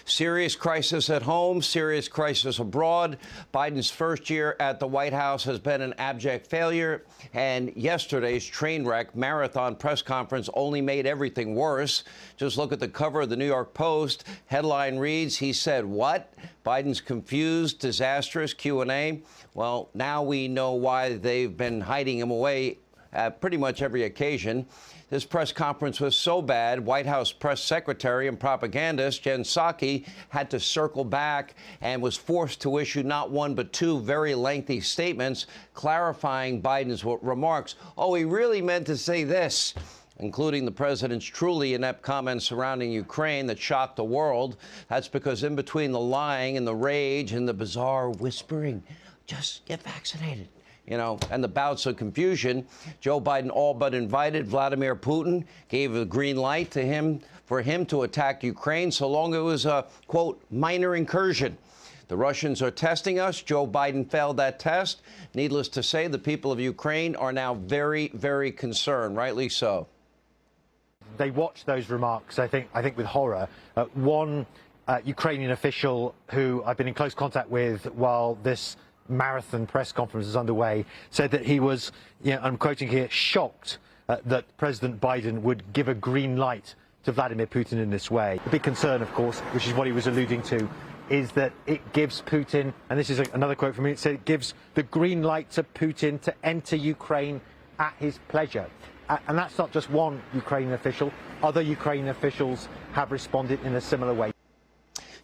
Serious crisis at home, serious crisis abroad. Biden's first year at the White House has been an abject failure, and yesterday's train wreck marathon press conference only made everything worse. Just look at the cover of the New York Post. Headline reads, "He said what? Biden's confused, disastrous Q&A." Well, now we know why they've been hiding him away at pretty much every occasion. This press conference was so bad, White House press secretary and propagandist Jen Psaki had to circle back and was forced to issue not one but two very lengthy statements clarifying Biden's remarks. Oh, he really meant to say this, including the president's truly inept comments surrounding Ukraine that shocked the world. That's because in between the lying and the rage and the bizarre whispering, just get vaccinated, and the bouts of confusion, Joe Biden all but invited Vladimir Putin, gave a green light to him for him to attack Ukraine so long it was a, quote, minor incursion. The Russians are testing us. Joe Biden failed that test. Needless to say, the people of Ukraine are now very, very concerned, rightly so. They watched those remarks, I think with horror. One Ukrainian official who I've been in close contact with while this marathon press conference is underway said that he was, I'm quoting here, shocked that President Biden would give a green light to Vladimir Putin in this way. The big concern, of course, which is what he was alluding to, is that it gives Putin, and this is another quote from him, it said it gives the green light to Putin to enter Ukraine at his pleasure. And that's not just one Ukrainian official. Other Ukrainian officials have responded in a similar way.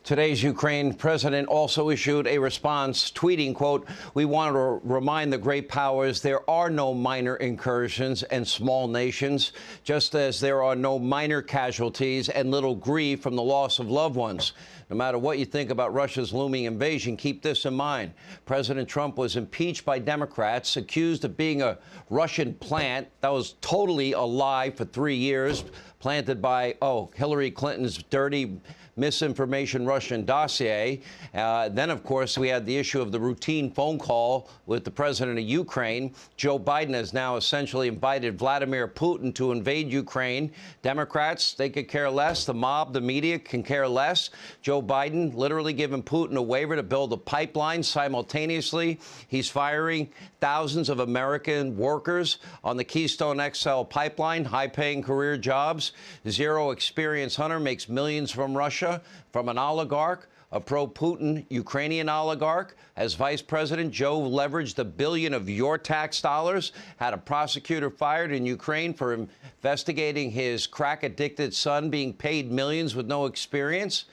Today's Ukraine president also issued a response, tweeting, quote, "We want to remind the great powers there are no minor incursions and small nations, just as there are no minor casualties and little grief from the loss of loved ones. No matter what you think about Russia's looming invasion, keep this in mind. President Trump was impeached by Democrats, accused of being a Russian plant. That was totally a lie for 3 years, planted by, Hillary Clinton's dirty misinformation Russian dossier. Then, of course, we had the issue of the routine phone call with the president of Ukraine. Joe Biden has now essentially invited Vladimir Putin to invade Ukraine. Democrats, they could care less. The mob, the media can care less. Joe Biden literally giving Putin a waiver to build a pipeline simultaneously. He's firing thousands of American workers on the Keystone XL pipeline, high-paying career jobs. Zero experience hunter makes millions from Russia, from an oligarch, a pro-Putin Ukrainian oligarch. As vice president, Joe leveraged $1 billion of your tax dollars, had a prosecutor fired in Ukraine for investigating his crack-addicted son being paid millions with no experience.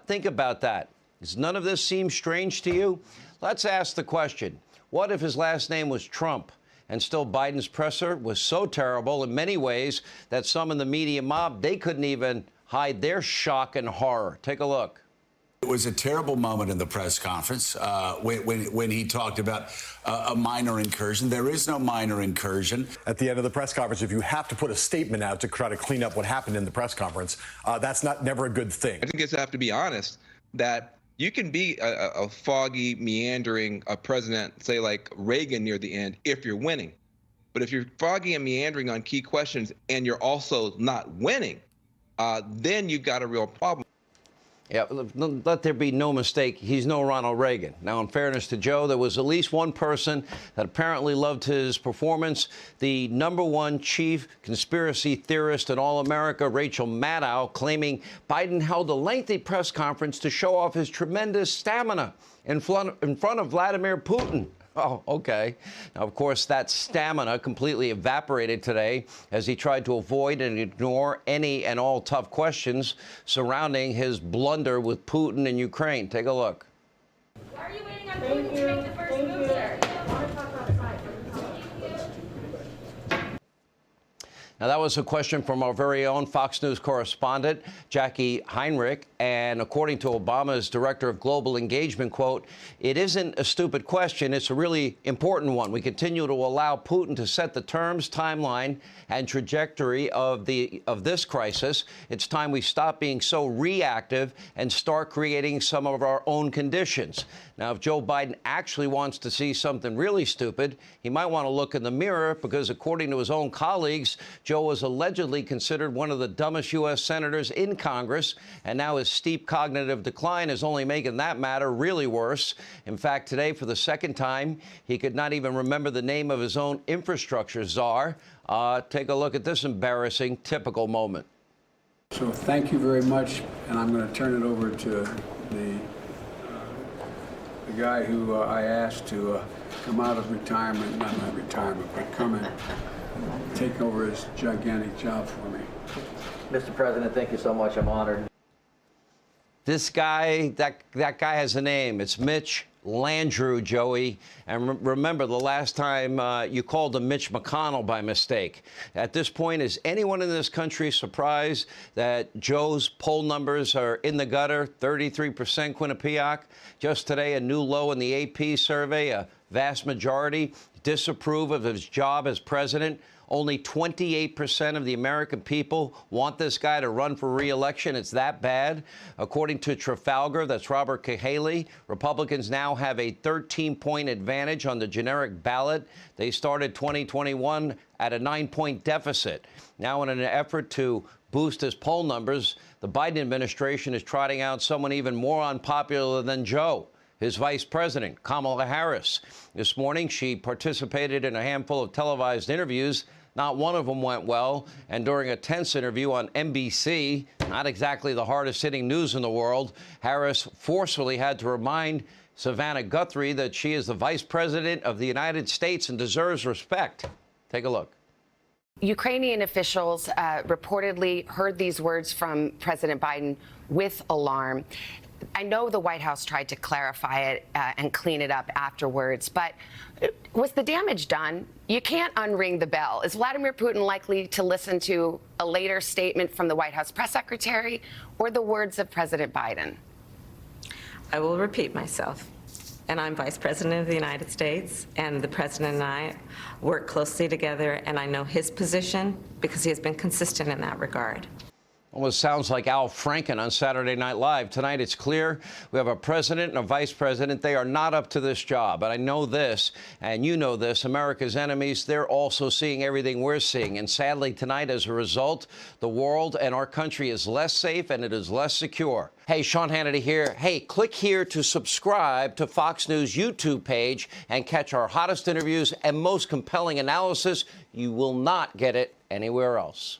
Think about that. Does none of this seem strange to you? Let's ask the question, what if his last name was Trump? And still Biden's presser was so terrible in many ways that some in the media mob, they couldn't even hide their shock and horror. Take a look. It was a terrible moment in the press conference when he talked about a minor incursion. There is no minor incursion. At the end of the press conference, if you have to put a statement out to try to clean up what happened in the press conference, that's never a good thing. I think it's have to be honest that you can be a foggy, meandering president, say like Reagan near the end, if you're winning. But if you're foggy and meandering on key questions and you're also not winning, then you've got a real problem. Yeah, let there be no mistake. He's no Ronald Reagan. Now, in fairness to Joe, there was at least one person that apparently loved his performance. The #1 chief conspiracy theorist in all America, Rachel Maddow, claiming Biden held a lengthy press conference to show off his tremendous stamina in front of Vladimir Putin. Oh, OK. Now, of course, that stamina completely evaporated today as he tried to avoid and ignore any and all tough questions surrounding his blunder with Putin and Ukraine. Take a look. Why are you waiting on Putin to make the first move, sir? Now, that was a question from our very own Fox News correspondent, Jackie Heinrich. And according to Obama's director of global engagement, quote, "It isn't a stupid question. It's a really important one. We continue to allow Putin to set the terms, timeline, and trajectory of this crisis. It's time we stop being so reactive and start creating some of our own conditions." Now, if Joe Biden actually wants to see something really stupid, he might want to look in the mirror because, according to his own colleagues, Joe was allegedly considered one of the dumbest U.S. senators in Congress, and now his steep cognitive decline is only making that matter really worse. In fact, today, for the second time, he could not even remember the name of his own infrastructure czar. Take a look at this embarrassing, typical moment. So thank you very much, and I'm going to turn it over to the guy who I asked to come out of retirement, not retirement, but come and take over his gigantic job for me. Mr. President, thank you so much. I'm honored. This guy, that guy has a name. It's Mitch Landrieu, Joey. And remember, the last time you called him Mitch McConnell by mistake. At this point, is anyone in this country surprised that Joe's poll numbers are in the gutter? 33% Quinnipiac. Just today, a new low in the AP survey. A vast majority disapprove of his job as president. Only 28% of the American people want this guy to run for re-election. It's that bad. According to Trafalgar, that's Robert Cahaly, Republicans now have a 13-point advantage on the generic ballot. They started 2021 at a 9-point deficit. Now, in an effort to boost his poll numbers, the Biden administration is trotting out someone even more unpopular than Joe, his vice president, Kamala Harris. This morning, she participated in a handful of televised interviews. Not one of them went well. And during a tense interview on NBC, not exactly the hardest-hitting news in the world, Harris forcefully had to remind Savannah Guthrie that she is the vice president of the United States and deserves respect. Take a look. Ukrainian officials reportedly heard these words from President Biden with alarm. I know the White House tried to clarify it and clean it up afterwards, but was the damage done? You can't unring the bell. Is Vladimir Putin likely to listen to a later statement from the White House press secretary or the words of President Biden? I will repeat myself. And I'm Vice President of the United States, and the President and I work closely together, and I know his position because he has been consistent in that regard. Almost sounds like Al Franken on Saturday Night Live. Tonight, it's clear we have a president and a vice president. They are not up to this job. But I know this, and you know this, America's enemies, they're also seeing everything we're seeing. And sadly, tonight, as a result, the world and our country is less safe and it is less secure. Hey, Sean Hannity here. Hey, click here to subscribe to Fox News YouTube page and catch our hottest interviews and most compelling analysis. You will not get it anywhere else.